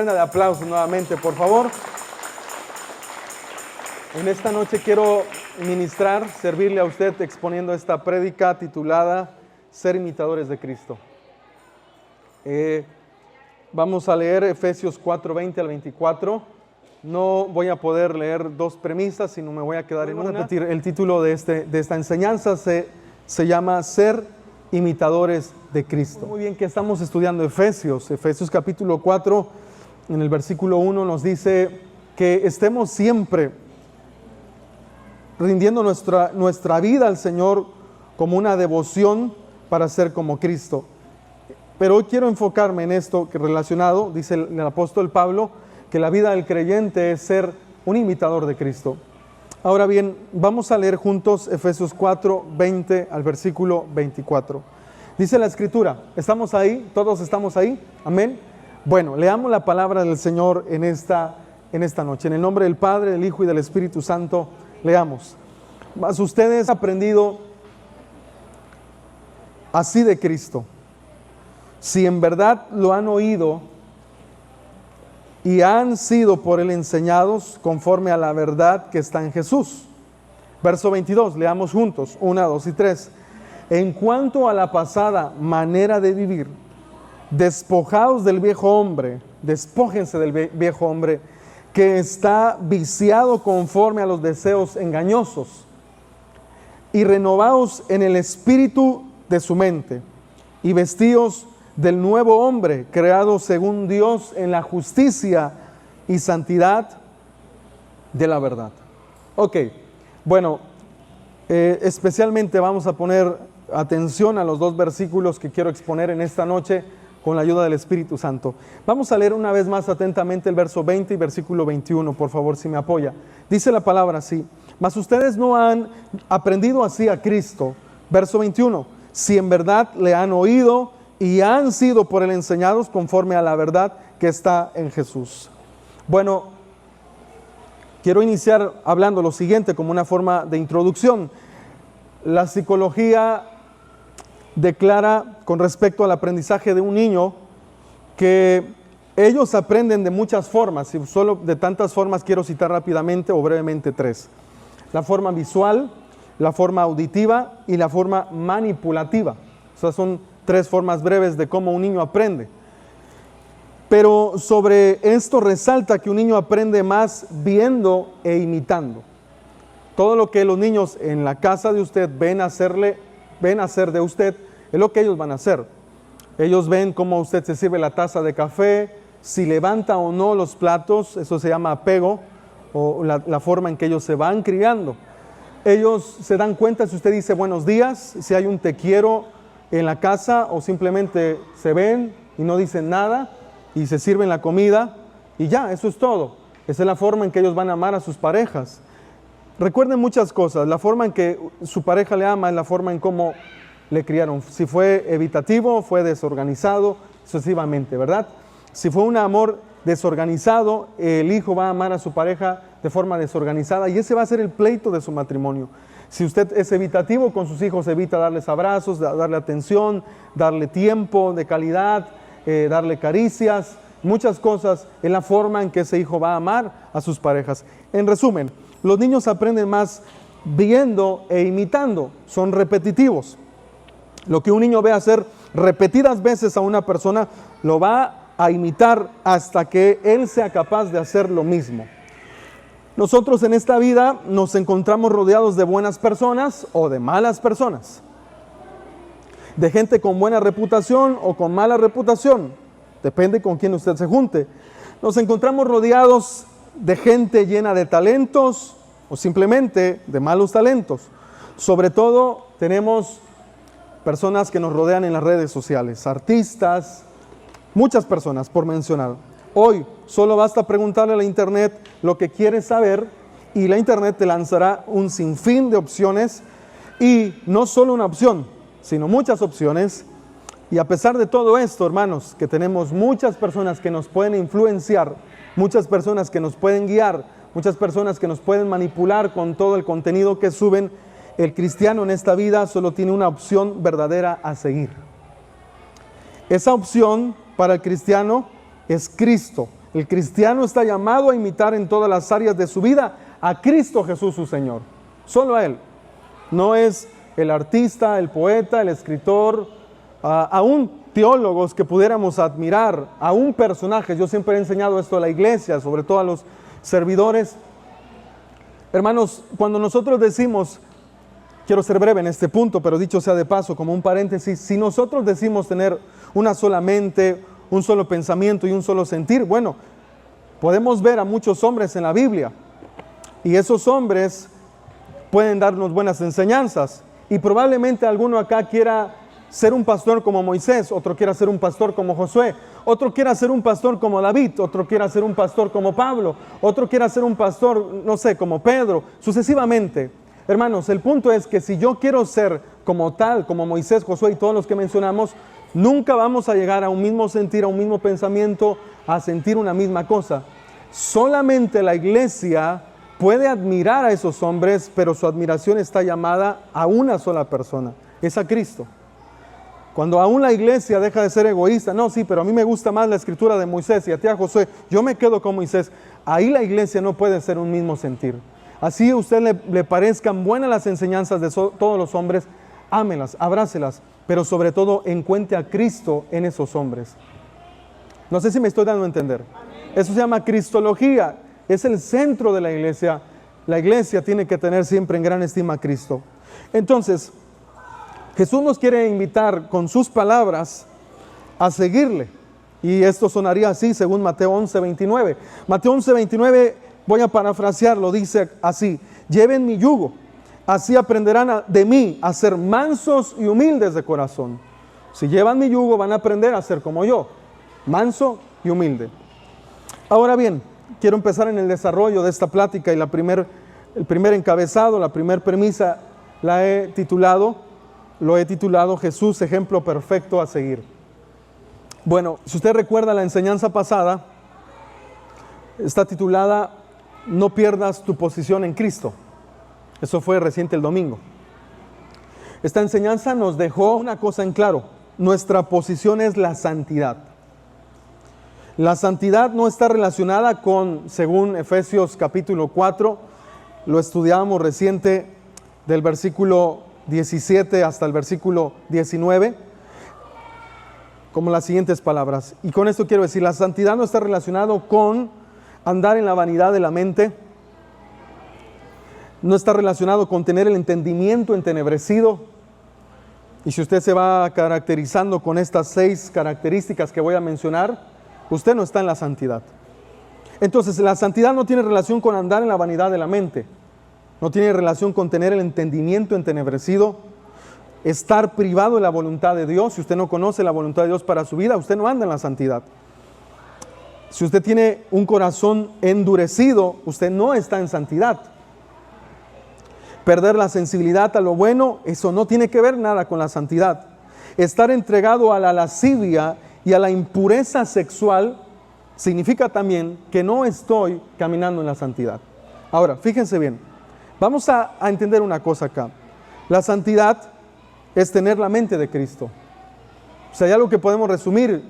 llena de aplausos nuevamente, por favor. En esta noche quiero ministrar, servirle a usted exponiendo esta prédica titulada Ser imitadores de Cristo. Vamos a leer Efesios 4:20 al 24. No voy a poder leer dos premisas, sino me voy a quedar en una. Repetir, el título de esta enseñanza se llama Ser imitadores de Cristo. Muy bien que estamos estudiando Efesios capítulo 4, en el versículo 1 nos dice que estemos siempre rindiendo nuestra vida al Señor como una devoción para ser como Cristo. Pero hoy quiero enfocarme en esto que relacionado, dice el apóstol Pablo, que la vida del creyente es ser un imitador de Cristo. Ahora bien, vamos a leer juntos Efesios 4, 20 al versículo 24. Dice la Escritura, ¿estamos ahí? ¿Todos estamos ahí? Amén. Bueno, leamos la palabra del Señor en esta noche. En el nombre del Padre, del Hijo y del Espíritu Santo, leamos. Mas ustedes han aprendido así de Cristo, si en verdad lo han oído y han sido por él enseñados conforme a la verdad que está en Jesús. Verso 22, leamos juntos, 1, 2 y 3. En cuanto a la pasada manera de vivir, despojaos del viejo hombre, despójense del viejo hombre, que está viciado conforme a los deseos engañosos, y renovaos en el espíritu de su mente, y vestíos del nuevo hombre, creado según Dios en la justicia y santidad de la verdad. Ok, bueno, especialmente vamos a poner atención a los dos versículos que quiero exponer en esta noche con la ayuda del Espíritu Santo. Vamos a leer una vez más atentamente el verso 20 y versículo 21, por favor, si me apoya. Dice la palabra así: mas ustedes no han aprendido así a Cristo. Verso 21, si en verdad le han oído y han sido por él enseñados conforme a la verdad que está en Jesús. Bueno, quiero iniciar hablando lo siguiente como una forma de introducción. La psicología declara con respecto al aprendizaje de un niño que ellos aprenden de muchas formas, y solo de tantas formas quiero citar rápidamente o brevemente tres. La forma visual, la forma auditiva y la forma manipulativa. O sea, son tres formas breves de cómo un niño aprende. Pero sobre esto resalta que un niño aprende más viendo e imitando. Todo lo que los niños en la casa de usted ven hacer de usted, es lo que ellos van a hacer. Ellos ven cómo usted se sirve la taza de café, si levanta o no los platos, eso se llama apego, o la forma en que ellos se van criando. Ellos se dan cuenta si usted dice buenos días, si hay un te quiero en la casa, o simplemente se ven y no dicen nada y se sirven la comida y ya, eso es todo. Esa es la forma en que ellos van a amar a sus parejas. Recuerden muchas cosas. La forma en que su pareja le ama es la forma en cómo le criaron. Si fue evitativo, fue desorganizado, sucesivamente, ¿verdad? Si fue un amor desorganizado, el hijo va a amar a su pareja de forma desorganizada y ese va a ser el pleito de su matrimonio. Si usted es evitativo con sus hijos, evita darles abrazos, darle atención, darle tiempo de calidad, darle caricias, muchas cosas en la forma en que ese hijo va a amar a sus parejas. En resumen, los niños aprenden más viendo e imitando, son repetitivos. Lo que un niño ve hacer repetidas veces a una persona, lo va a imitar hasta que él sea capaz de hacer lo mismo. Nosotros en esta vida nos encontramos rodeados de buenas personas o de malas personas, de gente con buena reputación o con mala reputación, depende con quién usted se junte. Nos encontramos rodeados de gente llena de talentos o simplemente de malos talentos. Sobre todo tenemos personas que nos rodean en las redes sociales, artistas, muchas personas por mencionar. Hoy solo basta preguntarle a la internet lo que quieres saber y la internet te lanzará un sinfín de opciones, y no solo una opción, sino muchas opciones. Y a pesar de todo esto, hermanos, que tenemos muchas personas que nos pueden influenciar, muchas personas que nos pueden guiar, muchas personas que nos pueden manipular con todo el contenido que suben, el cristiano en esta vida solo tiene una opción verdadera a seguir. Esa opción para el cristiano es Cristo. El cristiano está llamado a imitar en todas las áreas de su vida a Cristo Jesús su Señor. Solo a Él. No es el artista, el poeta, el escritor, aún teólogos que pudiéramos admirar, aún personajes. Yo siempre he enseñado esto a la iglesia, sobre todo a los servidores. Hermanos, cuando nosotros decimos, quiero ser breve en este punto, pero dicho sea de paso, como un paréntesis, si nosotros decimos tener una sola mente, un solo pensamiento y un solo sentir, bueno, podemos ver a muchos hombres en la Biblia y esos hombres pueden darnos buenas enseñanzas y probablemente alguno acá quiera ser un pastor como Moisés, otro quiera ser un pastor como Josué, otro quiera ser un pastor como David, otro quiera ser un pastor como Pablo, otro quiera ser un pastor, no sé, como Pedro, sucesivamente. Hermanos, el punto es que si yo quiero ser como tal, como Moisés, Josué y todos los que mencionamos, nunca vamos a llegar a un mismo sentir, a un mismo pensamiento, a sentir una misma cosa. Solamente la iglesia puede admirar a esos hombres, pero su admiración está llamada a una sola persona, es a Cristo. Cuando aún la iglesia deja de ser egoísta, no, sí, pero a mí me gusta más la escritura de Moisés y a ti a Josué, yo me quedo con Moisés, ahí la iglesia no puede ser un mismo sentir. Así a usted le parezcan buenas las enseñanzas de todos los hombres, ámelas, abrácelas, pero sobre todo encuentre a Cristo en esos hombres. No sé si me estoy dando a entender. Eso se llama cristología, es el centro de la iglesia. La iglesia tiene que tener siempre en gran estima a Cristo. Entonces, Jesús nos quiere invitar con sus palabras a seguirle. Y esto sonaría así según Mateo 11:29. Mateo 11:29, voy a parafrasearlo, dice así: lleven mi yugo, así aprenderán de mí a ser mansos y humildes de corazón. Si llevan mi yugo van a aprender a ser como yo, manso y humilde. Ahora bien, quiero empezar en el desarrollo de esta plática y el primer encabezado, la primera premisa lo he titulado Jesús, ejemplo perfecto a seguir. Bueno, si usted recuerda la enseñanza pasada, está titulada No pierdas tu posición en Cristo. Eso fue reciente el domingo. Esta enseñanza nos dejó una cosa en claro: nuestra posición es la santidad. La santidad no está relacionada con, según Efesios capítulo 4, lo estudiábamos reciente del versículo 17 hasta el versículo 19, como las siguientes palabras. Y con esto quiero decir, la santidad no está relacionado con andar en la vanidad de la mente, no está relacionado con tener el entendimiento entenebrecido. Y si usted se va caracterizando con estas 6 características que voy a mencionar, usted no está en la santidad. Entonces, la santidad no tiene relación con andar en la vanidad de la mente, no tiene relación con tener el entendimiento entenebrecido, estar privado de la voluntad de Dios. Si usted no conoce la voluntad de Dios para su vida, usted no anda en la santidad. Si usted tiene un corazón endurecido, usted no está en santidad. Perder la sensibilidad a lo bueno, eso no tiene que ver nada con la santidad. Estar entregado a la lascivia y a la impureza sexual significa también que no estoy caminando en la santidad. Ahora, fíjense bien, vamos a entender una cosa acá. La santidad es tener la mente de Cristo. O sea, hay algo que podemos resumir,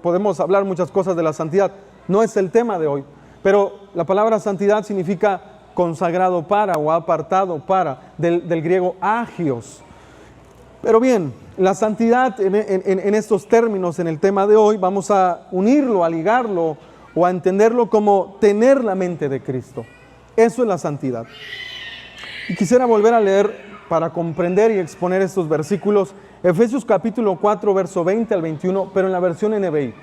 podemos hablar muchas cosas de la santidad, no es el tema de hoy, pero la palabra santidad significa consagrado para o apartado para, del griego agios. Pero bien, la santidad en estos términos, en el tema de hoy, vamos a unirlo, a ligarlo o a entenderlo como tener la mente de Cristo. Eso es la santidad. Y quisiera volver a leer para comprender y exponer estos versículos, Efesios capítulo 4, verso 20 al 21, pero en la versión NBI,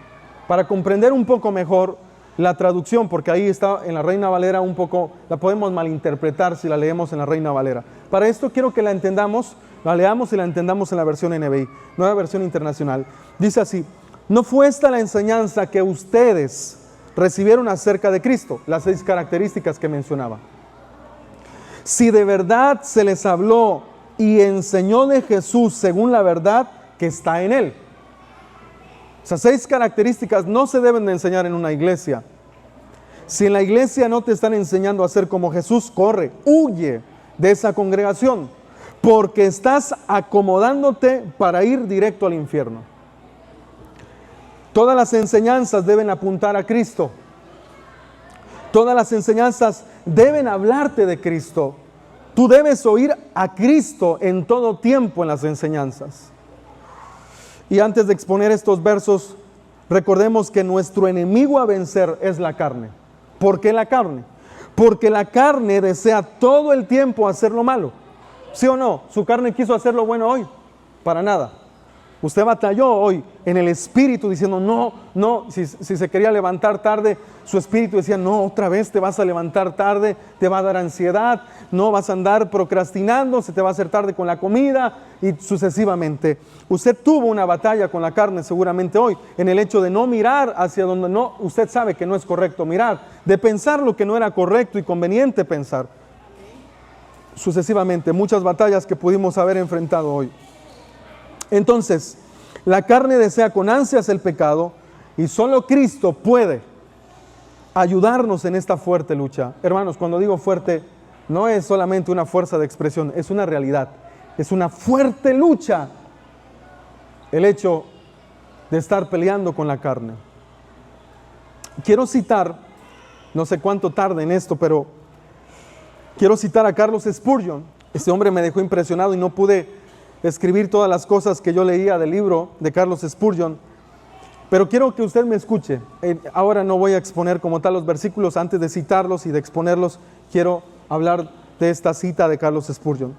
para comprender un poco mejor la traducción, porque ahí está en la Reina Valera un poco, la podemos malinterpretar si la leemos en la Reina Valera. Para esto quiero que la entendamos, la leamos y la entendamos en la versión NBI, nueva versión internacional. Dice así: no fue esta la enseñanza que ustedes recibieron acerca de Cristo, las 6 características que mencionaba. Si de verdad se les habló y enseñó de Jesús según la verdad que está en Él. Esas 6 características no se deben de enseñar en una iglesia. Si en la iglesia no te están enseñando a ser como Jesús, corre, huye de esa congregación, porque estás acomodándote para ir directo al infierno. Todas las enseñanzas deben apuntar a Cristo. Todas las enseñanzas deben hablarte de Cristo. Tú debes oír a Cristo en todo tiempo en las enseñanzas. Y antes de exponer estos versos, recordemos que nuestro enemigo a vencer es la carne. ¿Por qué la carne? Porque la carne desea todo el tiempo hacer lo malo. ¿Sí o no? ¿Su carne quiso hacer lo bueno hoy? Para nada. Usted batalló hoy en el espíritu diciendo no. Si se quería levantar tarde, su espíritu decía no, otra vez te vas a levantar tarde, te va a dar ansiedad, no vas a andar procrastinando, se te va a hacer tarde con la comida y sucesivamente. Usted tuvo una batalla con la carne seguramente hoy en el hecho de no mirar hacia donde no, usted sabe que no es correcto mirar, de pensar lo que no era correcto y conveniente pensar. Sucesivamente, muchas batallas que pudimos haber enfrentado hoy. Entonces, la carne desea con ansias el pecado y solo Cristo puede ayudarnos en esta fuerte lucha. Hermanos, cuando digo fuerte, no es solamente una fuerza de expresión, es una realidad. Es una fuerte lucha el hecho de estar peleando con la carne. Quiero citar, no sé cuánto tarde en esto, pero quiero citar a Carlos Spurgeon. Este hombre me dejó impresionado y no pude escribir todas las cosas que yo leía del libro de Carlos Spurgeon, pero quiero que usted me escuche. Ahora no voy a exponer como tal los versículos. Antes de citarlos y de exponerlos, quiero hablar de esta cita de Carlos Spurgeon.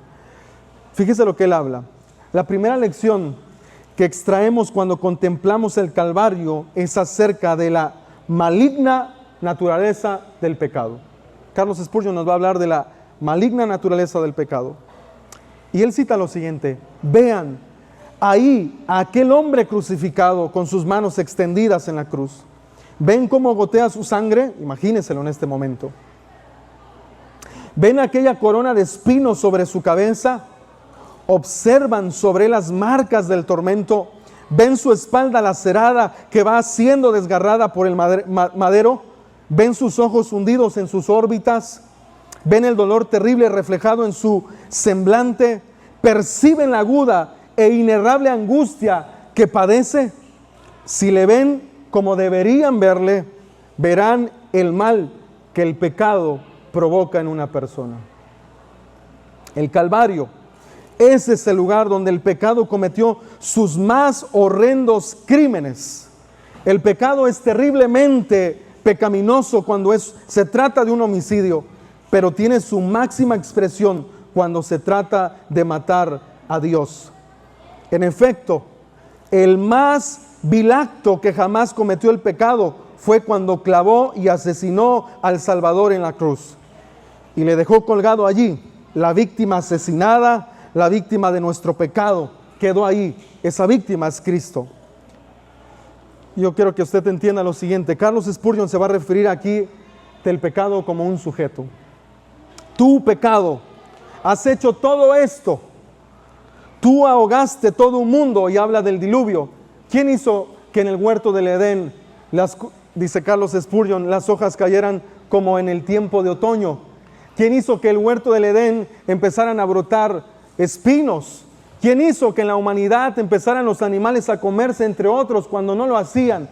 Fíjese lo que él habla. La primera lección que extraemos cuando contemplamos el Calvario es acerca de la maligna naturaleza del pecado. Carlos Spurgeon nos va a hablar de la maligna naturaleza del pecado. Y él cita lo siguiente: vean ahí a aquel hombre crucificado con sus manos extendidas en la cruz. ¿Ven cómo gotea su sangre? Imagínenselo en este momento. ¿Ven aquella corona de espinos sobre su cabeza? ¿Observan sobre él las marcas del tormento? ¿Ven su espalda lacerada que va siendo desgarrada por el madero? ¿Ven sus ojos hundidos en sus órbitas? ¿Ven el dolor terrible reflejado en su semblante? ¿Perciben la aguda e inerrable angustia que padece? Si le ven como deberían verle, verán el mal que el pecado provoca en una persona. El Calvario, ese es el lugar donde el pecado cometió sus más horrendos crímenes. El pecado es terriblemente pecaminoso cuando se trata de un homicidio, pero tiene su máxima expresión cuando se trata de matar a Dios. En efecto, el más vil acto que jamás cometió el pecado fue cuando clavó y asesinó al Salvador en la cruz y le dejó colgado allí. La víctima asesinada, la víctima de nuestro pecado, quedó ahí. Esa víctima es Cristo. Yo quiero que usted entienda lo siguiente. Carlos Spurgeon se va a referir aquí del pecado como un sujeto. Tu pecado, has hecho todo esto. Tú ahogaste todo un mundo, y habla del diluvio. ¿Quién hizo que en el huerto del Edén, dice Carlos Spurgeon, las hojas cayeran como en el tiempo de otoño? ¿Quién hizo que el huerto del Edén empezaran a brotar espinos? ¿Quién hizo que en la humanidad empezaran los animales a comerse entre otros cuando no lo hacían?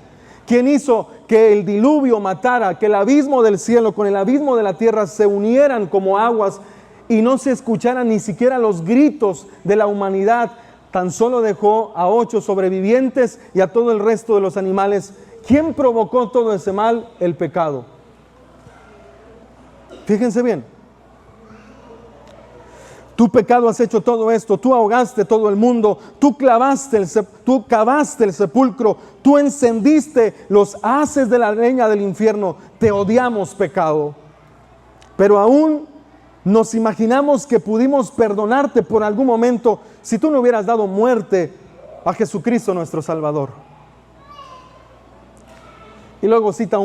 ¿Quién hizo que el diluvio matara, que el abismo del cielo con el abismo de la tierra se unieran como aguas y no se escucharan ni siquiera los gritos de la humanidad? Tan solo dejó a 8 sobrevivientes y a todo el resto de los animales. ¿Quién provocó todo ese mal? El pecado. Fíjense bien. Tu pecado has hecho todo esto, tú ahogaste todo el mundo, tú cavaste el sepulcro, tú encendiste los haces de la leña del infierno. Te odiamos, pecado. Pero aún nos imaginamos que pudimos perdonarte por algún momento si tú no hubieras dado muerte a Jesucristo nuestro Salvador. Y luego cita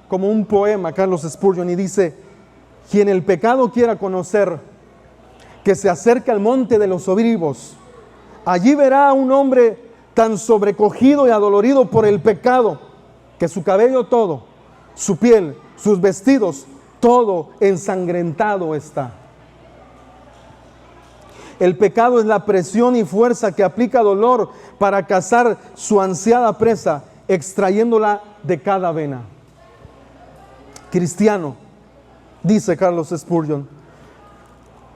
como un poema Carlos Spurgeon y dice: quien el pecado quiera conocer, que se acerque al monte de los olivos. Allí verá a un hombre tan sobrecogido y adolorido por el pecado, que su cabello todo, su piel, sus vestidos, todo ensangrentado está. El pecado es la presión y fuerza que aplica dolor para cazar su ansiada presa, extrayéndola de cada vena. Cristiano, dice Carlos Spurgeon,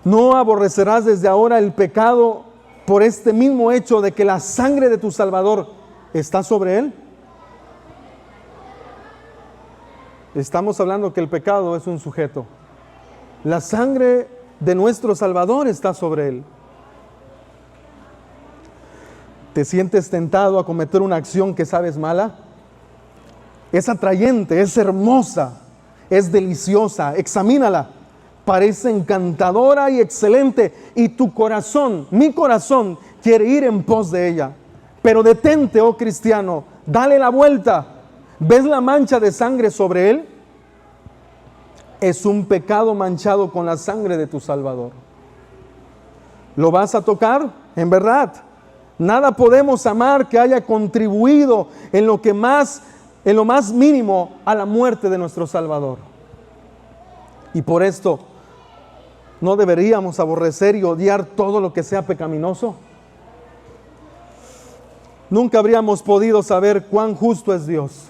no aborrecerás desde ahora el pecado por este mismo hecho de que la sangre de tu Salvador está sobre él. Estamos hablando que el pecado es un sujeto. La sangre de nuestro Salvador está sobre él. ¿Te sientes tentado a cometer una acción que sabes mala? Es atrayente, es hermosa, es deliciosa. Examínala. Parece encantadora y excelente. Y tu corazón, mi corazón, quiere ir en pos de ella. Pero detente, oh cristiano, dale la vuelta. ¿Ves la mancha de sangre sobre él? Es un pecado manchado con la sangre de tu Salvador. ¿Lo vas a tocar? En verdad, nada podemos amar que haya contribuido en lo más mínimo a la muerte de nuestro Salvador. Y por esto, ¿no deberíamos aborrecer y odiar todo lo que sea pecaminoso? Nunca habríamos podido saber cuán justo es Dios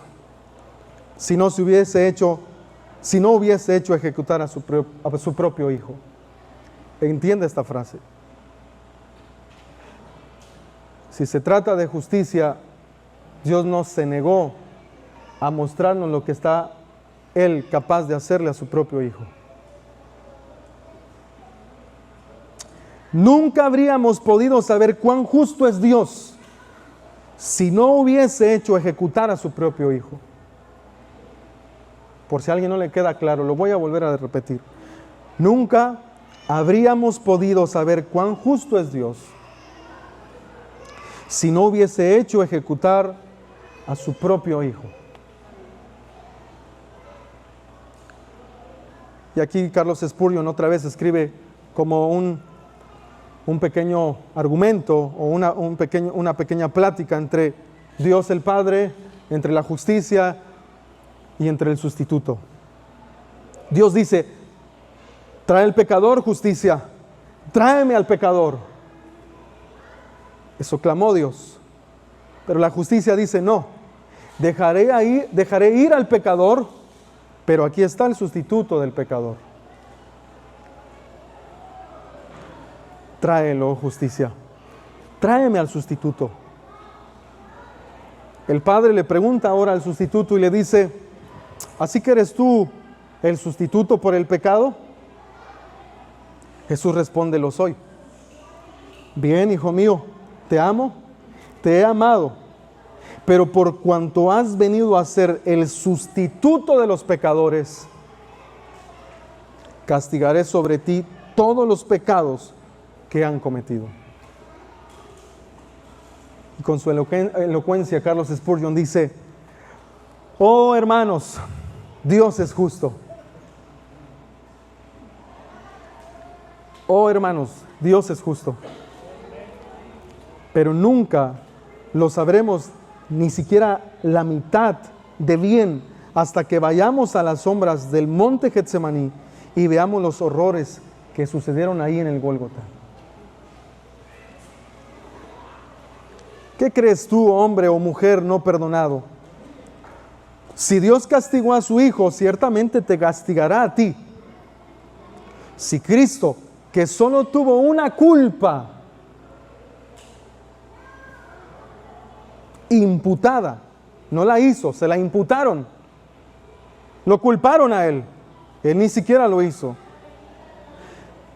si no hubiese hecho ejecutar a su propio Hijo. Entiende esta frase. Si se trata de justicia, Dios no se negó a mostrarnos lo que está Él capaz de hacerle a su propio Hijo. Nunca habríamos podido saber cuán justo es Dios si no hubiese hecho ejecutar a su propio Hijo. Por si a alguien no le queda claro, lo voy a volver a repetir. Nunca habríamos podido saber cuán justo es Dios si no hubiese hecho ejecutar a su propio Hijo. Y aquí Carlos Spurgeon otra vez escribe como un pequeño argumento o una pequeña plática entre Dios el Padre, entre la justicia y entre el sustituto. Dios dice: trae el pecador justicia, tráeme al pecador. Eso clamó Dios. Pero la justicia dice: no, dejaré ir al pecador, pero aquí está el sustituto del pecador. Tráelo, justicia. Tráeme al sustituto. El Padre le pregunta ahora al sustituto y le dice: ¿así que eres tú el sustituto por el pecado? Jesús responde: lo soy. Bien, hijo mío, te amo, te he amado, pero por cuanto has venido a ser el sustituto de los pecadores, castigaré sobre ti todos los pecados que han cometido. Y con su elocuencia, Carlos Spurgeon dice: oh hermanos, Dios es justo. Oh hermanos, Dios es justo. Pero nunca lo sabremos ni siquiera la mitad de bien hasta que vayamos a las sombras del monte Getsemaní y veamos los horrores que sucedieron ahí en el Gólgota. ¿Qué crees tú, hombre o mujer no perdonado? Si Dios castigó a su Hijo, ciertamente te castigará a ti. Si Cristo, que solo tuvo una culpa imputada, no la hizo, se la imputaron, lo culparon a Él ni siquiera lo hizo.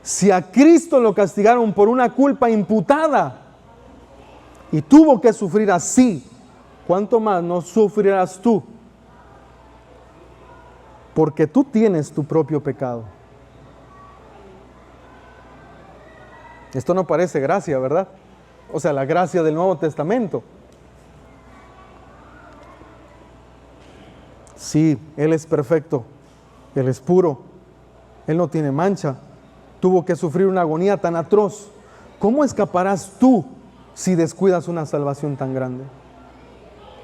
Si a Cristo lo castigaron por una culpa imputada y tuvo que sufrir así, ¿cuánto más no sufrirás tú? Porque tú tienes tu propio pecado. Esto no parece gracia, ¿verdad? O sea, la gracia del Nuevo Testamento. Sí, Él es perfecto, Él es puro, Él no tiene mancha, tuvo que sufrir una agonía tan atroz. ¿Cómo escaparás tú si descuidas una salvación tan grande?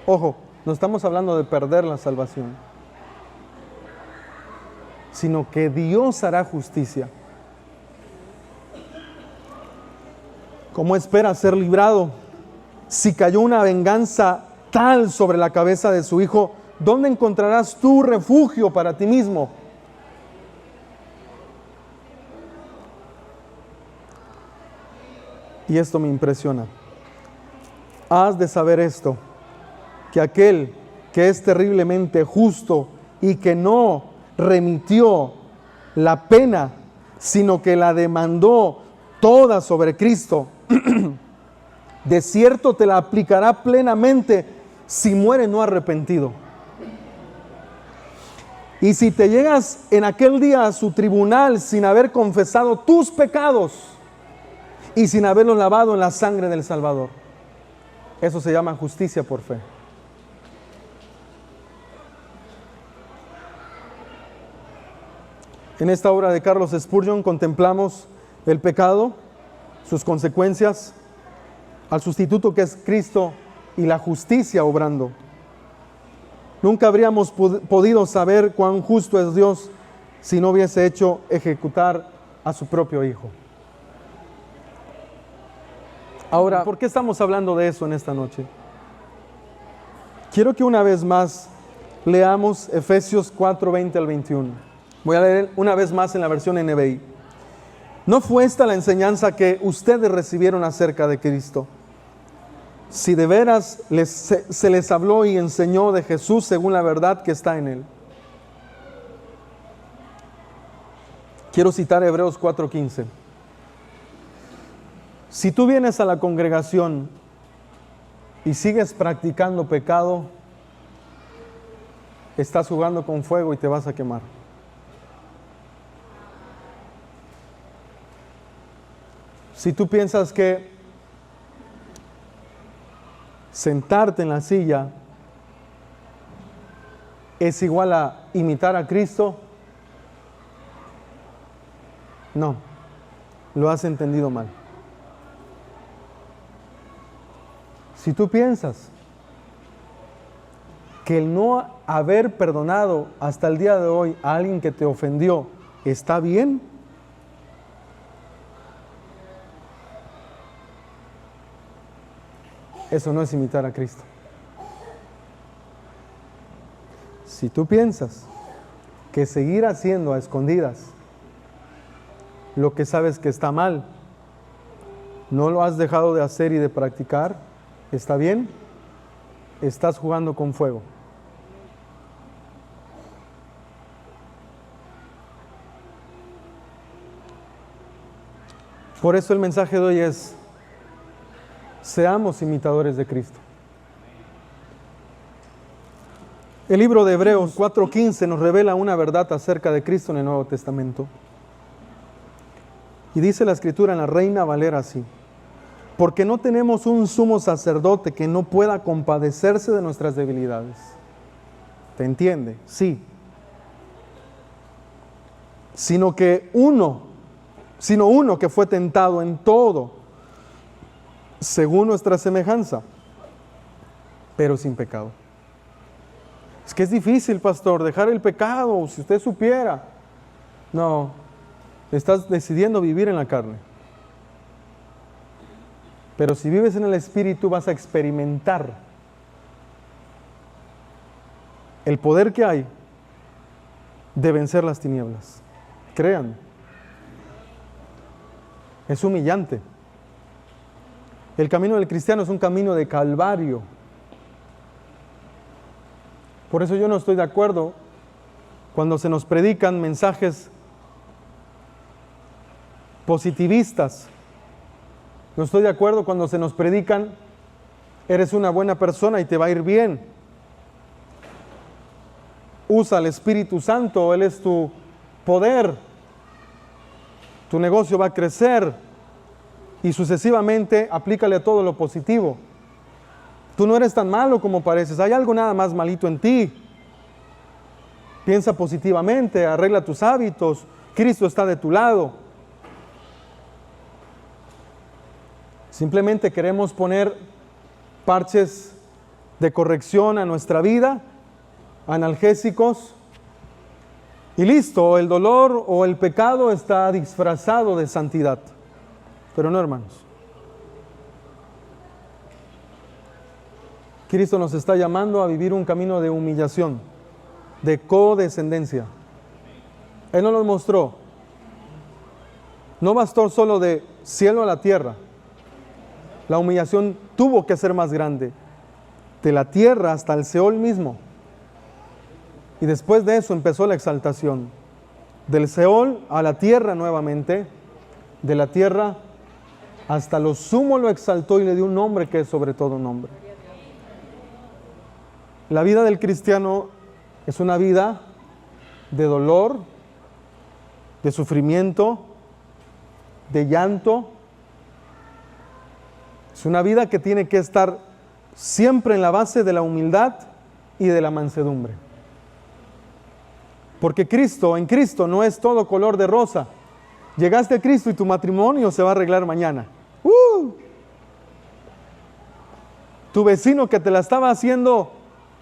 Ojo, no estamos hablando de perder la salvación, sino que Dios hará justicia. ¿Cómo espera ser librado si cayó una venganza tal sobre la cabeza de su Hijo ¿Dónde encontrarás tu refugio para ti mismo? Y esto me impresiona. Has de saber esto, que aquel que es terriblemente justo y que no remitió la pena, sino que la demandó toda sobre Cristo, de cierto te la aplicará plenamente si muere no arrepentido. Y si te llegas en aquel día a su tribunal sin haber confesado tus pecados y sin haberlos lavado en la sangre del Salvador, eso se llama justicia por fe. En esta obra de Carlos Spurgeon contemplamos el pecado, sus consecuencias, al sustituto que es Cristo y la justicia obrando. Nunca habríamos podido saber cuán justo es Dios si no hubiese hecho ejecutar a su propio Hijo. Ahora, ¿por qué estamos hablando de eso en esta noche? Quiero que una vez más leamos Efesios 4, 20 al 21. Voy a leer una vez más en la versión NBI. ¿No fue esta la enseñanza que ustedes recibieron acerca de Cristo? Si de veras se les habló y enseñó de Jesús según la verdad que está en Él. Quiero citar Hebreos 4:15. Si tú vienes a la congregación y sigues practicando pecado, estás jugando con fuego y te vas a quemar. Si tú piensas que sentarte en la silla es igual a imitar a Cristo, no, lo has entendido mal. Si tú piensas que el no haber perdonado hasta el día de hoy a alguien que te ofendió está bien, eso no es imitar a Cristo. Si tú piensas que seguir haciendo a escondidas lo que sabes que está mal, no lo has dejado de hacer y de practicar, ¿está bien? Estás jugando con fuego. Por eso el mensaje de hoy es: seamos imitadores de Cristo. El libro de Hebreos 4:15 nos revela una verdad acerca de Cristo en el Nuevo Testamento. Y dice la Escritura en la Reina Valera así: porque no tenemos un sumo sacerdote que no pueda compadecerse de nuestras debilidades. ¿Te entiende? Sí. Sino uno que fue tentado en todo, según nuestra semejanza, pero sin pecado. Es que es difícil, pastor, dejar el pecado, si usted supiera. No, estás decidiendo vivir en la carne. Pero si vives en el Espíritu vas a experimentar el poder que hay de vencer las tinieblas. Créanme, es humillante. El camino del cristiano es un camino de calvario. Por eso yo no estoy de acuerdo cuando se nos predican mensajes positivistas. No estoy de acuerdo cuando se nos predican: eres una buena persona y te va a ir bien. Usa el Espíritu Santo, Él es tu poder. Tu negocio va a crecer. Y sucesivamente aplícale a todo lo positivo. Tú no eres tan malo como pareces. Hay algo nada más malito en ti. Piensa positivamente, arregla tus hábitos. Cristo está de tu lado. Simplemente queremos poner parches de corrección a nuestra vida, analgésicos, y listo, el dolor o el pecado está disfrazado de santidad. Pero no, hermanos. Cristo nos está llamando a vivir un camino de humillación, de condescendencia. Él nos lo mostró. No bastó solo de cielo a la tierra. La humillación tuvo que ser más grande. De la tierra hasta el Seol mismo. Y después de eso empezó la exaltación. Del Seol a la tierra nuevamente. De la tierra hasta lo sumo lo exaltó y le dio un nombre que es sobre todo nombre. La vida del cristiano es una vida de dolor, de sufrimiento, de llanto. Es una vida que tiene que estar siempre en la base de la humildad y de la mansedumbre. Porque en Cristo no es todo color de rosa. Llegaste a Cristo y tu matrimonio se va a arreglar mañana. Tu vecino que te la estaba haciendo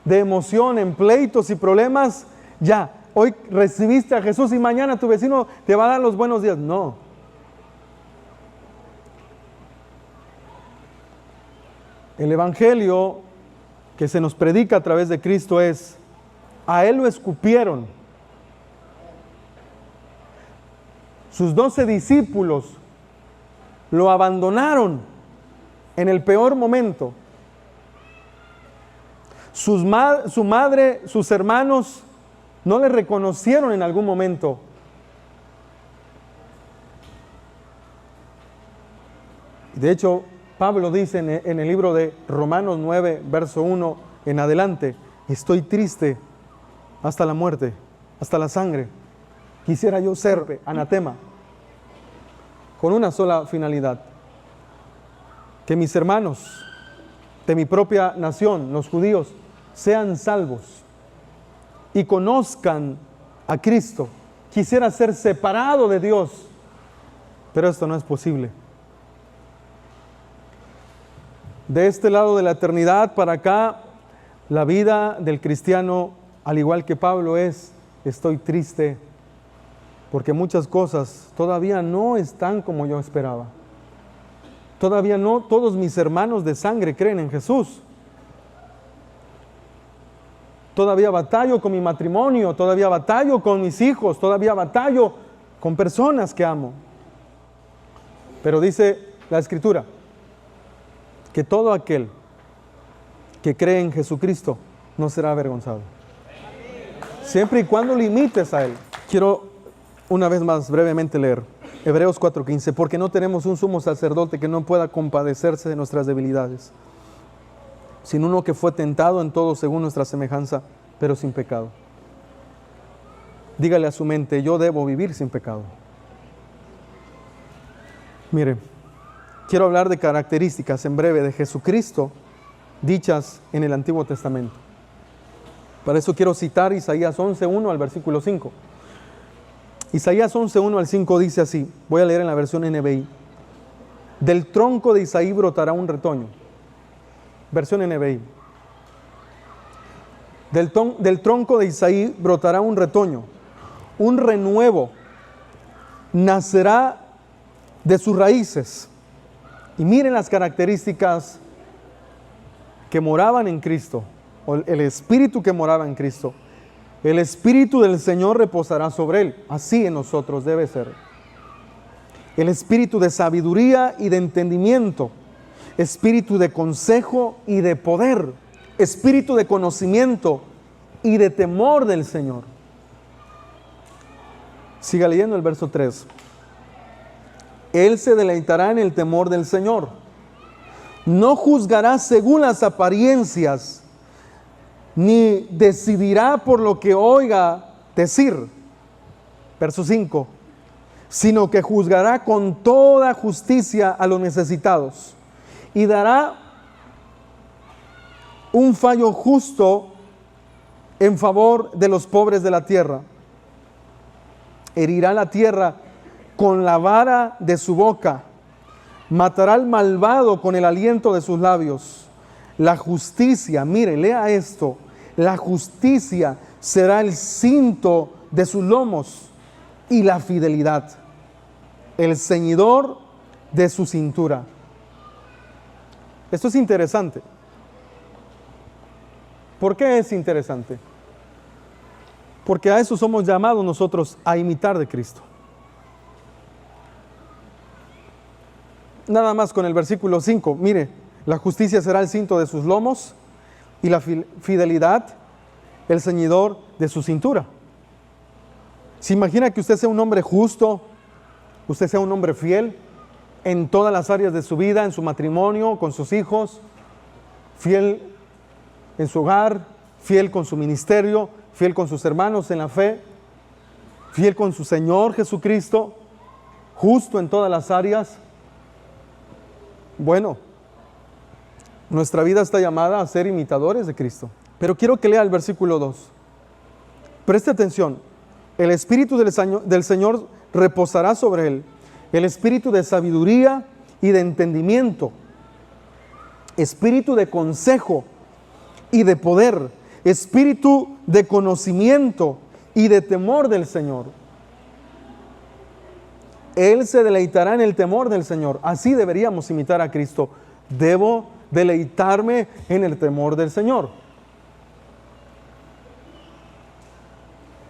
de emoción en pleitos y problemas, ya, hoy recibiste a Jesús y mañana tu vecino te va a dar los buenos días. No. El evangelio que se nos predica a través de Cristo es: a Él lo escupieron. Sus 12 discípulos lo abandonaron en el peor momento. Su madre, sus hermanos no le reconocieron en algún momento. De hecho, Pablo dice en el libro de Romanos 9, verso 1 en adelante: estoy triste hasta la muerte, hasta la sangre. Quisiera yo ser anatema, con una sola finalidad: que mis hermanos de mi propia nación, los judíos, sean salvos y conozcan a Cristo. Quisiera ser separado de Dios, pero esto no es posible. De este lado de la eternidad para acá, la vida del cristiano, al igual que Pablo, es: estoy triste porque muchas cosas todavía no están como yo esperaba. Todavía no todos mis hermanos de sangre creen en Jesús. Todavía batallo con mi matrimonio, todavía batallo con mis hijos, todavía batallo con personas que amo. Pero dice la Escritura que todo aquel que cree en Jesucristo no será avergonzado. Siempre y cuando limites a Él. Quiero una vez más brevemente leer Hebreos 4:15, porque no tenemos un sumo sacerdote que no pueda compadecerse de nuestras debilidades, sino uno que fue tentado en todo según nuestra semejanza, pero sin pecado. Dígale a su mente: yo debo vivir sin pecado. Mire, quiero hablar de características en breve de Jesucristo dichas en el Antiguo Testamento. Para eso quiero citar Isaías 11:1 al versículo 5. Isaías 11:1 al 5 dice así, voy a leer en la versión NBI: del tronco de Isaí brotará un retoño. Versión NBI. Del tronco de Isaí brotará un retoño, un renuevo nacerá de sus raíces. Y miren las características que moraban en Cristo, o el Espíritu que moraba en Cristo. El Espíritu del Señor reposará sobre él. Así en nosotros debe ser. El Espíritu de sabiduría y de entendimiento. Espíritu de consejo y de poder. Espíritu de conocimiento y de temor del Señor. Siga leyendo el verso 3. Él se deleitará en el temor del Señor. No juzgará según las apariencias, ni decidirá por lo que oiga decir. Verso 5. Sino que juzgará con toda justicia a los necesitados y dará un fallo justo en favor de los pobres de la tierra. Herirá la tierra con la vara de su boca, matará al malvado con el aliento de sus labios. La justicia, mire, lea esto, la justicia será el cinto de sus lomos y la fidelidad, el ceñidor de su cintura. Esto es interesante, ¿Por qué es interesante? Porque a eso somos llamados nosotros, a imitar de Cristo. Nada más con el versículo 5, mire, la justicia será el cinto de sus lomos y la fidelidad el ceñidor de su cintura. ¿Se imagina que usted sea un hombre justo, usted sea un hombre fiel en todas las áreas de su vida, en su matrimonio, con sus hijos, fiel en su hogar, fiel con su ministerio, fiel con sus hermanos en la fe, fiel con su Señor Jesucristo, justo en todas las áreas? Bueno, nuestra vida está llamada a ser imitadores de Cristo. Pero quiero que lea el versículo 2. Preste atención. El Espíritu del Señor reposará sobre él, el Espíritu de sabiduría y de entendimiento, Espíritu de consejo y de poder, Espíritu de conocimiento y de temor del Señor. Él se deleitará en el temor del Señor. Así deberíamos imitar a Cristo. Debo deleitarme en el temor del Señor.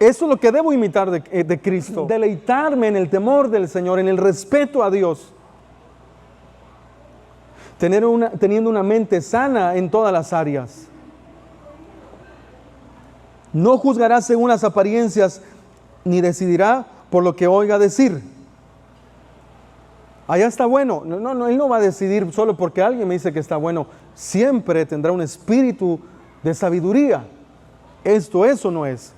Eso es lo que debo imitar de Cristo. Deleitarme en el temor del Señor, en el respeto a Dios. Teniendo una mente sana en todas las áreas. No juzgará según las apariencias, ni decidirá por lo que oiga decir. Allá está bueno. No, él no va a decidir solo porque alguien me dice que está bueno. Siempre tendrá un espíritu de sabiduría. Eso no es.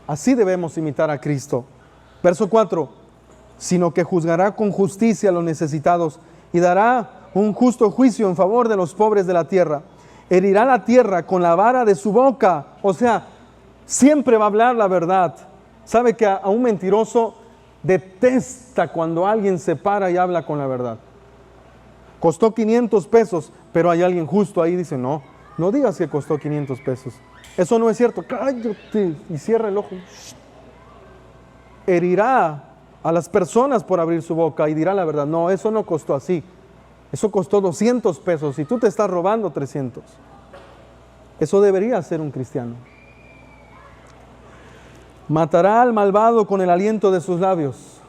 Así debemos imitar a Cristo. Verso 4. Sino que juzgará con justicia a los necesitados y dará un justo juicio en favor de los pobres de la tierra. Herirá la tierra con la vara de su boca. O sea, siempre va a hablar la verdad. ¿Sabe que a un mentiroso detesta cuando alguien se para y habla con la verdad? Costó 500 pesos, pero hay alguien justo ahí, dice, no digas que costó 500 pesos. Eso no es cierto. Cállate y cierra el ojo. Herirá a las personas por abrir su boca y dirá la verdad. No, eso no costó así. Eso costó 200 pesos y tú te estás robando 300. Eso debería ser un cristiano. Matará al malvado con el aliento de sus labios.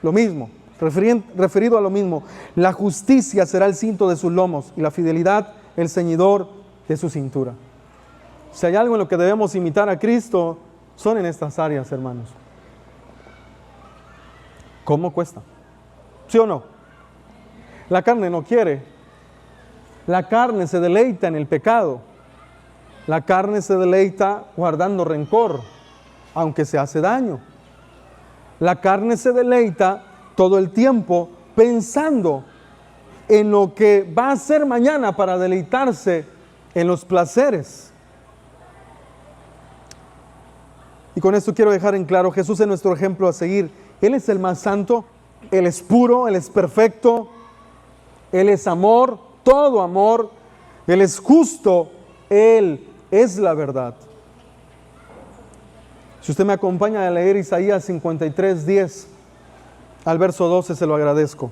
Lo mismo, referido a lo mismo. La justicia será el cinto de sus lomos y la fidelidad el ceñidor de su cintura. Si hay algo en lo que debemos imitar a Cristo, son en estas áreas, hermanos. ¿Cómo cuesta? ¿Sí o no? La carne no quiere. La carne se deleita en el pecado. La carne se deleita guardando rencor, aunque se hace daño. La carne se deleita todo el tiempo pensando en lo que va a hacer mañana para deleitarse en los placeres. Y con esto quiero dejar en claro, Jesús es nuestro ejemplo a seguir. Él es el más santo, Él es puro, Él es perfecto, Él es amor, todo amor, Él es justo, Él es la verdad. Si usted me acompaña a leer Isaías 53, 10 al verso 12, se lo agradezco.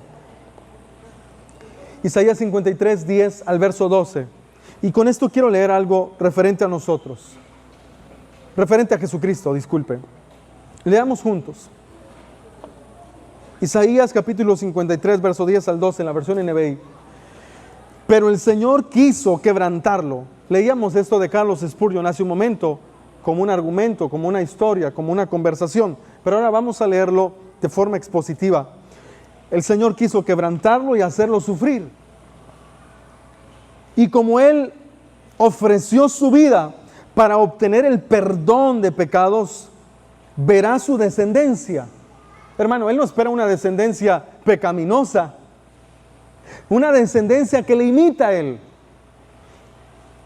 Isaías 53, 10 al verso 12. Y con esto quiero leer algo referente a nosotros. Referente a Jesucristo, disculpe. Leamos juntos. Isaías capítulo 53, verso 10 al 12 en la versión NBI. Pero el Señor quiso quebrantarlo. Leíamos esto de Carlos Spurgeon hace un momento, como un argumento, como una historia, como una conversación. Pero ahora vamos a leerlo de forma expositiva. El Señor quiso quebrantarlo y hacerlo sufrir. Y como Él ofreció su vida para obtener el perdón de pecados, verá su descendencia. Hermano, Él no espera una descendencia pecaminosa, una descendencia que le imita a Él.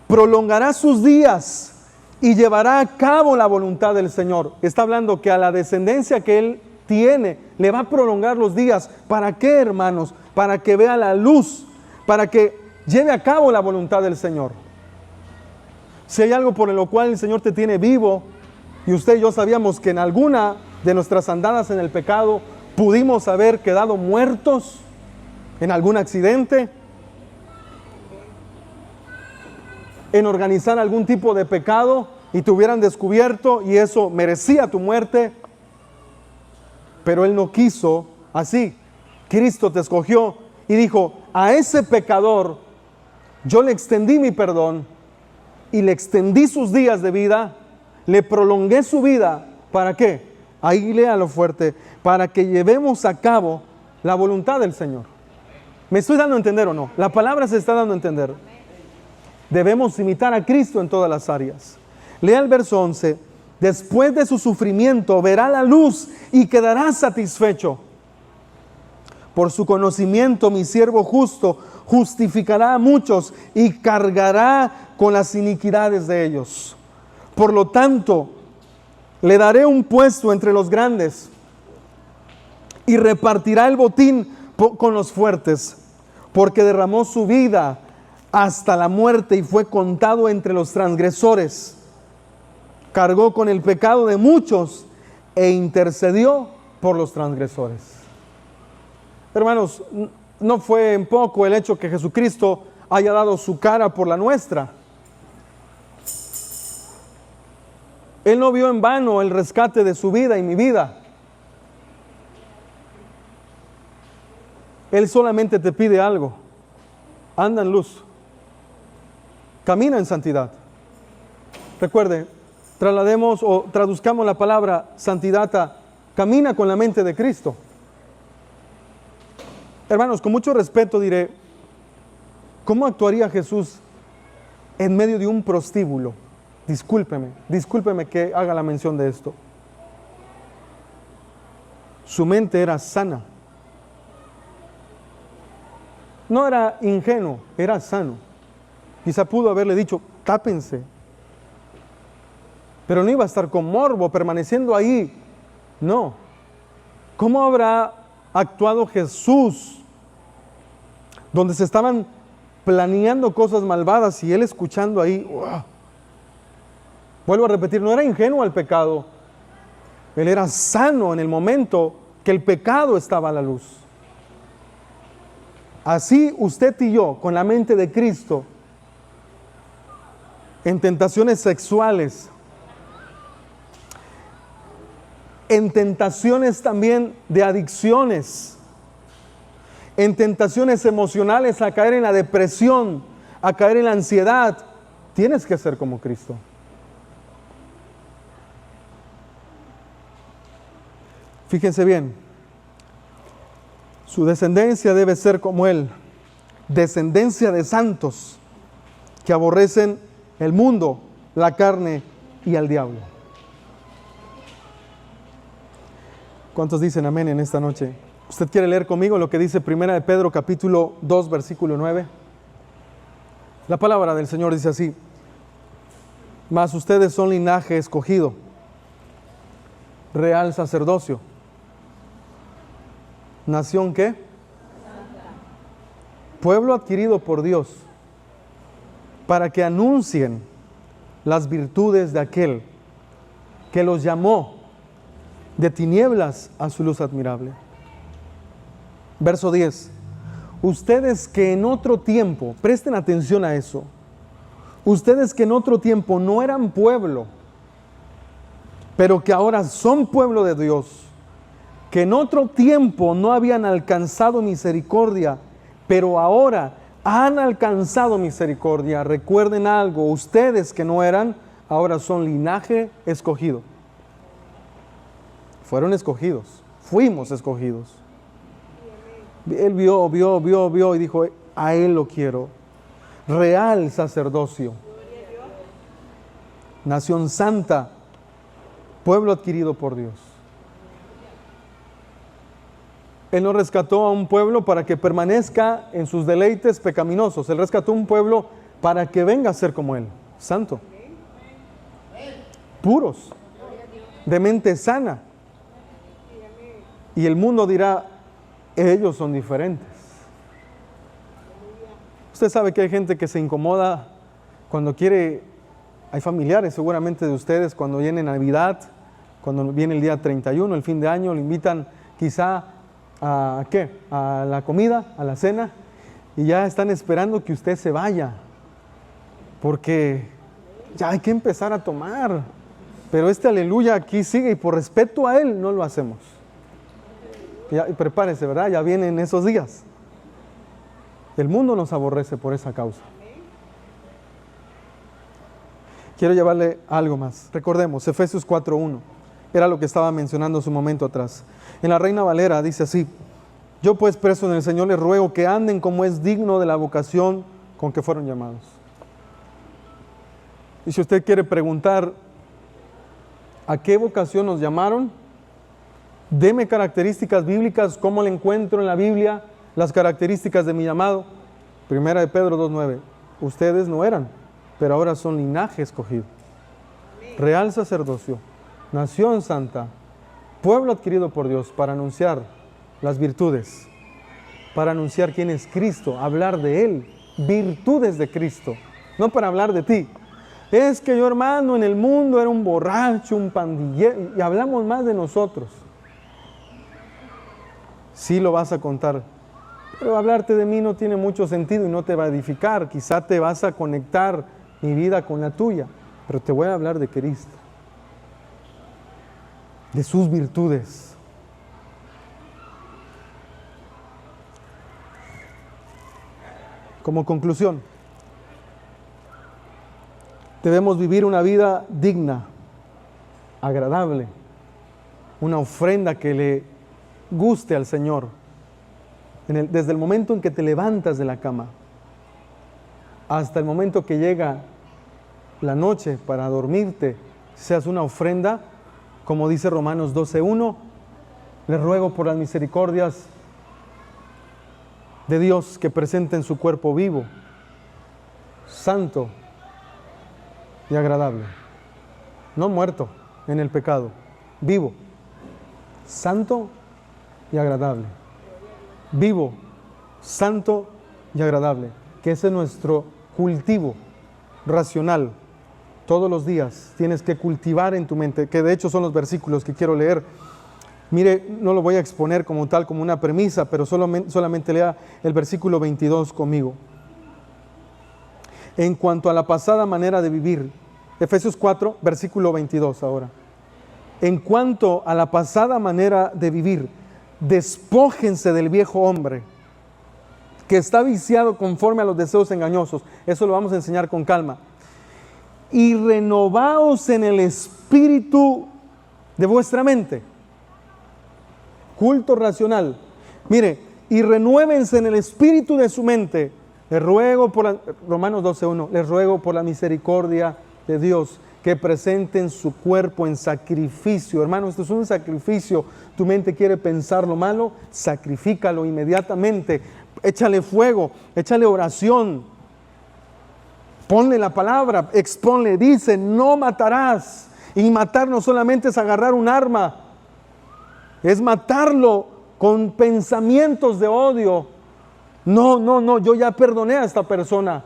Prolongará sus días y llevará a cabo la voluntad del Señor. Está hablando que a la descendencia que Él tiene, le va a prolongar los días. ¿Para qué, hermanos? Para que vea la luz, para que lleve a cabo la voluntad del Señor. Si hay algo por lo cual el Señor te tiene vivo, y usted y yo sabíamos que en alguna de nuestras andadas en el pecado pudimos haber quedado muertos en algún accidente, en organizar algún tipo de pecado y te hubieran descubierto y eso merecía tu muerte, pero Él no quiso así. Cristo te escogió y dijo, a ese pecador yo le extendí mi perdón y le extendí sus días de vida, le prolongué su vida. ¿Para qué? Ahí léalo fuerte, para que llevemos a cabo la voluntad del Señor. ¿Me estoy dando a entender o no? La palabra se está dando a entender. Debemos imitar a Cristo en todas las áreas. Lea el verso 11. Después de su sufrimiento verá la luz y quedará satisfecho. Por su conocimiento mi siervo justo justificará a muchos y cargará con las iniquidades de ellos. Por lo tanto, le daré un puesto entre los grandes y repartirá el botín con los fuertes, porque derramó su vida hasta la muerte y fue contado entre los transgresores. Cargó con el pecado de muchos e intercedió por los transgresores. Hermanos, no fue en poco el hecho que Jesucristo haya dado su cara por la nuestra. Él no vio en vano el rescate de su vida y mi vida. Él solamente te pide algo. Anda en luz. Camina en santidad. Recuerde, traslademos o traduzcamos la palabra santidad a camina con la mente de Cristo. Hermanos, con mucho respeto diré, ¿cómo actuaría Jesús en medio de un prostíbulo? Discúlpeme que haga la mención de esto. Su mente era sana. No era ingenuo, era sano. Quizá pudo haberle dicho, tápense. Pero no iba a estar con morbo, permaneciendo ahí. No. ¿Cómo habrá actuado Jesús? Donde se estaban planeando cosas malvadas y Él escuchando ahí. ¡Wow! Vuelvo a repetir, no era ingenuo al pecado. Él era sano en el momento que el pecado estaba a la luz. Así usted y yo, con la mente de Cristo, en tentaciones sexuales, en tentaciones también de adicciones, en tentaciones emocionales, a caer en la depresión, a caer en la ansiedad, tienes que ser como Cristo. Fíjense bien, su descendencia debe ser como Él, descendencia de santos que aborrecen el mundo, la carne y al diablo. ¿Cuántos dicen amén en esta noche? ¿Usted quiere leer conmigo lo que dice 1 de Pedro capítulo 2 versículo 9? La palabra del Señor dice así: mas ustedes son linaje escogido, real sacerdocio. ¿Nación qué? Pueblo adquirido por Dios, para que anuncien las virtudes de aquel que los llamó de tinieblas a su luz admirable. Verso 10. Ustedes que en otro tiempo, presten atención a eso, ustedes que en otro tiempo no eran pueblo, pero que ahora son pueblo de Dios, que en otro tiempo no habían alcanzado misericordia, pero ahora han alcanzado misericordia. Recuerden algo, ustedes que no eran, ahora son linaje escogido. Fueron escogidos, fuimos escogidos. Él vio y dijo, a Él lo quiero. Real sacerdocio, nación santa, pueblo adquirido por Dios. Él no rescató a un pueblo para que permanezca en sus deleites pecaminosos. Él rescató a un pueblo para que venga a ser como Él, santo, puros, de mente sana. Y el mundo dirá, ellos son diferentes. Usted sabe que hay gente que se incomoda cuando quiere, hay familiares seguramente de ustedes, cuando viene Navidad, cuando viene el día 31, el fin de año, le invitan quizá a ¿qué? A la comida, a la cena, y ya están esperando que usted se vaya. porque ya hay que empezar a tomar. Pero este aleluya aquí sigue y por respeto a Él no lo hacemos. Y prepárese, ¿verdad? Ya vienen esos días. El mundo nos aborrece por esa causa. Quiero llevarle algo más. Recordemos, Efesios 4:1. Era lo que estaba mencionando hace un momento atrás. En la Reina Valera dice así: yo pues preso en el Señor les ruego que anden como es digno de la vocación con que fueron llamados. Y si usted quiere preguntar ¿a qué vocación nos llamaron? Deme características bíblicas, ¿cómo le encuentro en la Biblia las características de mi llamado? Primera de Pedro 2:9. Ustedes no eran, pero ahora son linaje escogido, real sacerdocio, nación santa, pueblo adquirido por Dios, para anunciar las virtudes, para anunciar quién es Cristo, hablar de Él, virtudes de Cristo, no para hablar de ti. Es que yo, hermano, en el mundo era un borracho, un pandillero, y hablamos más de nosotros. Sí lo vas a contar, pero hablarte de mí no tiene mucho sentido y no te va a edificar. Quizá te vas a conectar mi vida con la tuya, pero te voy a hablar de Cristo, de sus virtudes. Como conclusión, debemos vivir una vida digna, agradable, una ofrenda que le guste al Señor. Desde el momento en que te levantas de la cama hasta el momento que llega la noche para dormirte, seas una ofrenda, como dice Romanos 12:1, les ruego por las misericordias de Dios que presenten su cuerpo vivo, santo y agradable, no muerto en el pecado, vivo, santo y agradable, vivo, santo y agradable, que ese es nuestro cultivo racional. Todos los días tienes que cultivar en tu mente, que de hecho son los versículos que quiero leer. Mire, no lo voy a exponer como tal, como una premisa, pero solamente lea el versículo 22 conmigo. En cuanto a la pasada manera de vivir, Efesios 4, versículo 22 ahora. En cuanto a la pasada manera de vivir, despójense del viejo hombre, que está viciado conforme a los deseos engañosos. Eso lo vamos a enseñar con calma. Y renovaos en el espíritu de vuestra mente. Culto racional. Mire, y renuévense en el espíritu de su mente. Les ruego por Romanos 12:1, les ruego por la misericordia de Dios que presenten su cuerpo en sacrificio. Hermano, esto es un sacrificio. Tu mente quiere pensar lo malo, sacrifícalo inmediatamente. Échale fuego, échale oración. Ponle la palabra, exponle, dice, no matarás. Y matar no solamente es agarrar un arma, es matarlo con pensamientos de odio. No, yo ya perdoné a esta persona.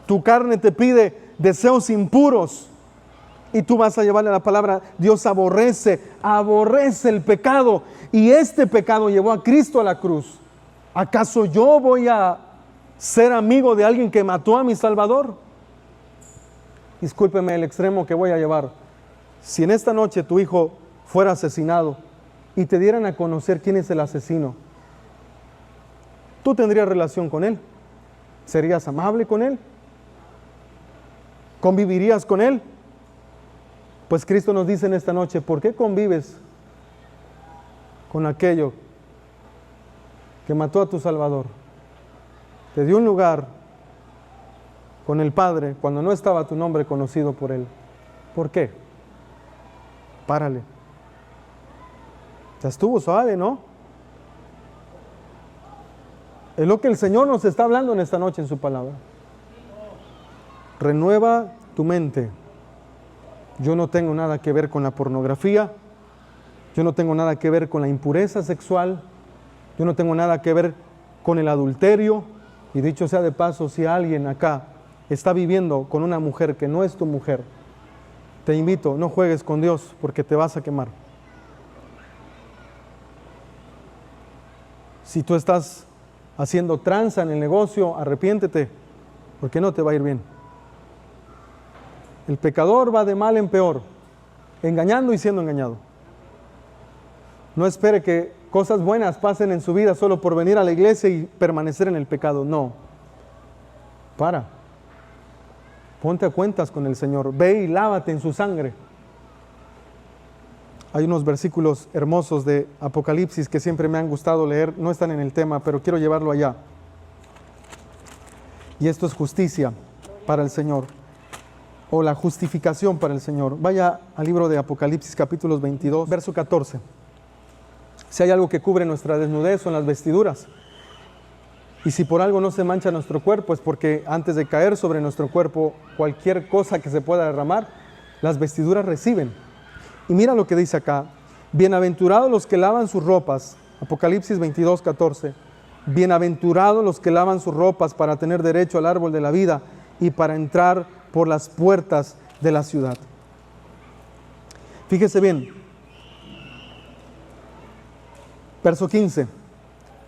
Tu carne te pide deseos impuros y tú vas a llevarle la palabra. Dios aborrece el pecado, y este pecado llevó a Cristo a la cruz. ¿Acaso yo voy a ser amigo de alguien que mató a mi Salvador? Discúlpeme el extremo que voy a llevar. Si en esta noche tu hijo fuera asesinado y te dieran a conocer quién es el asesino, ¿tú tendrías relación con él? ¿Serías amable con él? ¿Convivirías con él? Pues Cristo nos dice en esta noche, ¿por qué convives con aquello que mató a tu Salvador? Te dio un lugar con el Padre cuando no estaba tu nombre conocido por Él. ¿Por qué? Párale. Ya estuvo suave, ¿no? Es lo que el Señor nos está hablando en esta noche en su palabra. Renueva tu mente. Yo no tengo nada que ver con la pornografía. Yo no tengo nada que ver con la impureza sexual. Yo no tengo nada que ver con el adulterio. Y dicho sea de paso, si alguien acá está viviendo con una mujer que no es tu mujer, te invito, no juegues con Dios porque te vas a quemar. Si tú estás haciendo tranza en el negocio, arrepiéntete, porque no te va a ir bien. El pecador va de mal en peor, engañando y siendo engañado. No espere que cosas buenas pasen en su vida solo por venir a la iglesia y permanecer en el pecado. No. Ponte a cuentas con el Señor. Ve y lávate en su sangre. Hay unos versículos hermosos de Apocalipsis que siempre me han gustado leer. No están en el tema, pero quiero llevarlo allá. Y esto es justicia para el Señor, o la justificación para el Señor. Vaya al libro de Apocalipsis, capítulos 22, verso 14. Si hay algo que cubre nuestra desnudez son las vestiduras. Y si por algo no se mancha nuestro cuerpo, es porque antes de caer sobre nuestro cuerpo cualquier cosa que se pueda derramar, las vestiduras reciben. Y mira lo que dice acá: bienaventurados los que lavan sus ropas. Apocalipsis 22, 14. Bienaventurados los que lavan sus ropas para tener derecho al árbol de la vida y para entrar por las puertas de la ciudad. Fíjese bien. Verso 15.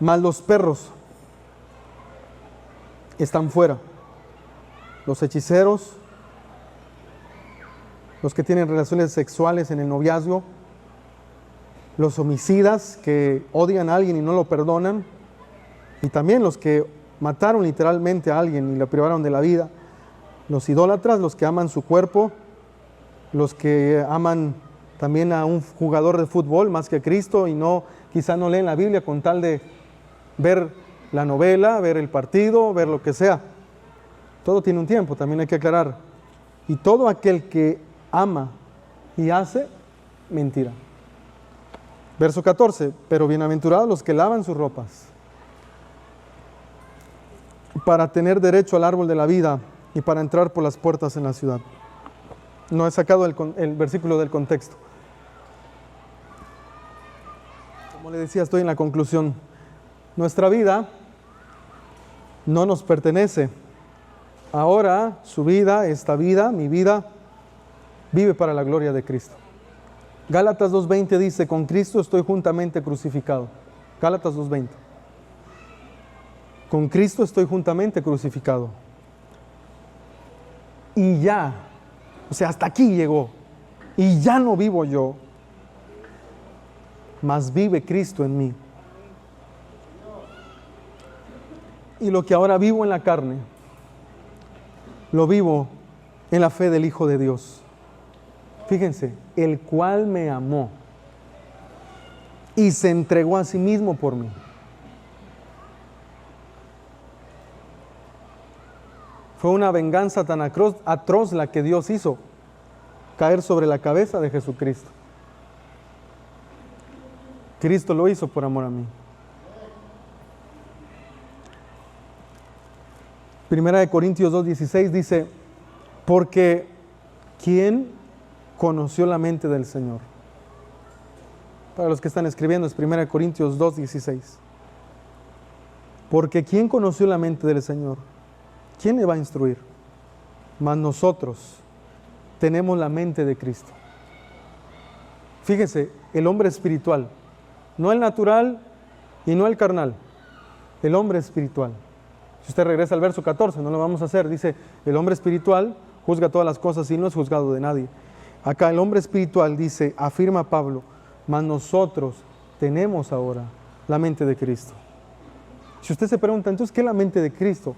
Mas los perros están fuera. Los hechiceros, los que tienen relaciones sexuales en el noviazgo, los homicidas que odian a alguien y no lo perdonan, y también los que mataron literalmente a alguien y lo privaron de la vida, los idólatras, los que aman su cuerpo, los que aman también a un jugador de fútbol más que a Cristo y quizá no leen la Biblia con tal de ver la novela, ver el partido, ver lo que sea. Todo tiene un tiempo, también hay que aclarar. Y todo aquel que ama y hace mentira. Verso 14, pero bienaventurados los que lavan sus ropas para tener derecho al árbol de la vida y para entrar por las puertas en la ciudad. No he sacado el versículo del contexto. Como le decía, estoy en la conclusión. Nuestra vida no nos pertenece. Ahora su vida, esta vida, mi vida, vive para la gloria de Cristo. Gálatas 2:20 dice: con Cristo estoy juntamente crucificado. Gálatas 2:20. Con Cristo estoy juntamente crucificado. Y ya, o sea, hasta aquí llegó. Y ya no vivo yo, mas vive Cristo en mí. Y lo que ahora vivo en la carne, lo vivo en la fe del Hijo de Dios. Fíjense, el cual me amó y se entregó a sí mismo por mí. Fue una venganza tan atroz la que Dios hizo caer sobre la cabeza de Jesucristo. Cristo lo hizo por amor a mí. Primera de Corintios 2:16 dice: porque ¿quién conoció la mente del Señor? Para los que están escribiendo es Primera de Corintios 2:16. Porque ¿quién conoció la mente del Señor? ¿Quién le va a instruir? Mas nosotros tenemos la mente de Cristo. Fíjese, el hombre espiritual, no el natural y no el carnal, el hombre espiritual. Si usted regresa al verso 14, no lo vamos a hacer, dice: el hombre espiritual juzga todas las cosas y no es juzgado de nadie. Acá el hombre espiritual dice, afirma Pablo: mas nosotros tenemos ahora la mente de Cristo. Si usted se pregunta, entonces, ¿qué es la mente de Cristo?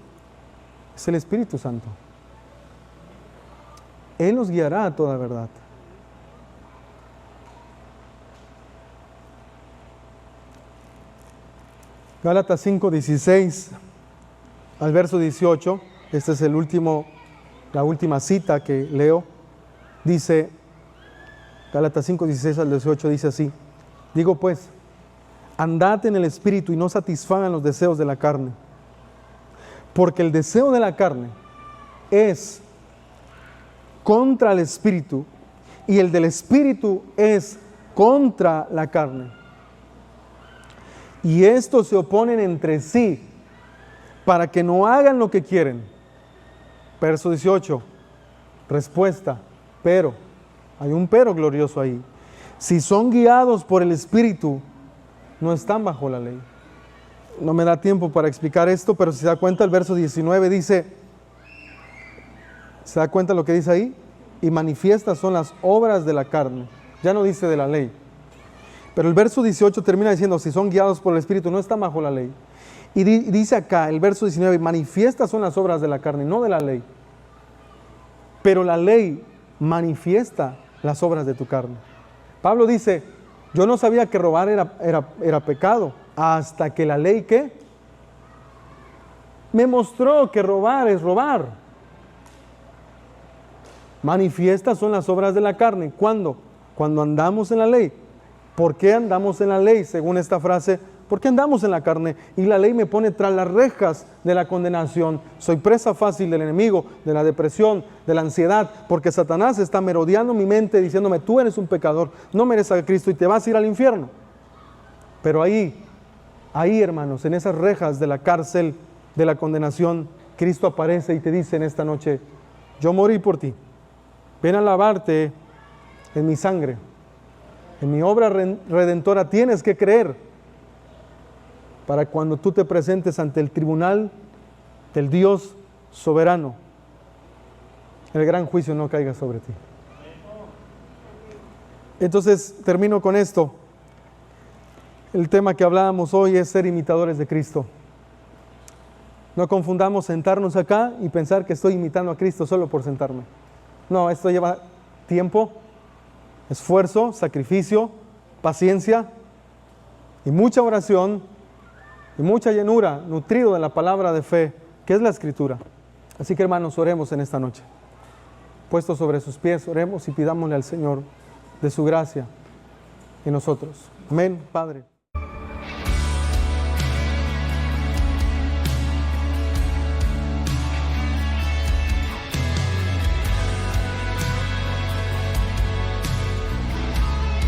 Es el Espíritu Santo. Él nos guiará a toda verdad. Gálatas 5:16 al verso 18, esta es la última cita que leo, dice, Gálatas 5:16 al 18 dice así: digo pues, andad en el Espíritu y no satisfagan los deseos de la carne, porque el deseo de la carne es contra el Espíritu y el del Espíritu es contra la carne. Y estos se oponen entre sí para que no hagan lo que quieren. Verso 18, respuesta, pero, hay un pero glorioso ahí. Si son guiados por el Espíritu, no están bajo la ley. No me da tiempo para explicar esto, pero si se da cuenta, el verso 19 dice, ¿se da cuenta lo que dice ahí? y manifiestas son las obras de la carne. Ya no dice de la ley. Pero el verso 18 termina diciendo, si son guiados por el Espíritu, no están bajo la ley. Y dice acá, el verso 19, manifiestas son las obras de la carne, no de la ley. Pero la ley manifiesta las obras de tu carne. Pablo dice, yo no sabía que robar era pecado, hasta que la ley, ¿qué? Me mostró que robar es robar. Manifiestas son las obras de la carne. ¿Cuándo? Cuando andamos en la ley. ¿Por qué andamos en la ley? Según esta frase, ¿por qué andamos en la carne? Y la ley me pone tras las rejas de la condenación. Soy presa fácil del enemigo, de la depresión, de la ansiedad, porque Satanás está merodeando mi mente diciéndome, tú eres un pecador, no mereces a Cristo y te vas a ir al infierno. Pero ahí, hermanos, en esas rejas de la cárcel de la condenación, Cristo aparece y te dice en esta noche, yo morí por ti, ven a lavarte en mi sangre, en mi obra redentora tienes que creer, para cuando tú te presentes ante el tribunal del Dios soberano, el gran juicio no caiga sobre ti. Entonces, termino con esto. El tema que hablábamos hoy es ser imitadores de Cristo. No confundamos sentarnos acá y pensar que estoy imitando a Cristo solo por sentarme. No, esto lleva tiempo, esfuerzo, sacrificio, paciencia y mucha oración y mucha llenura, nutrido de la palabra de fe, que es la Escritura. Así que, hermanos, oremos en esta noche. Puestos sobre sus pies, oremos y pidámosle al Señor de su gracia en nosotros. Amén, Padre.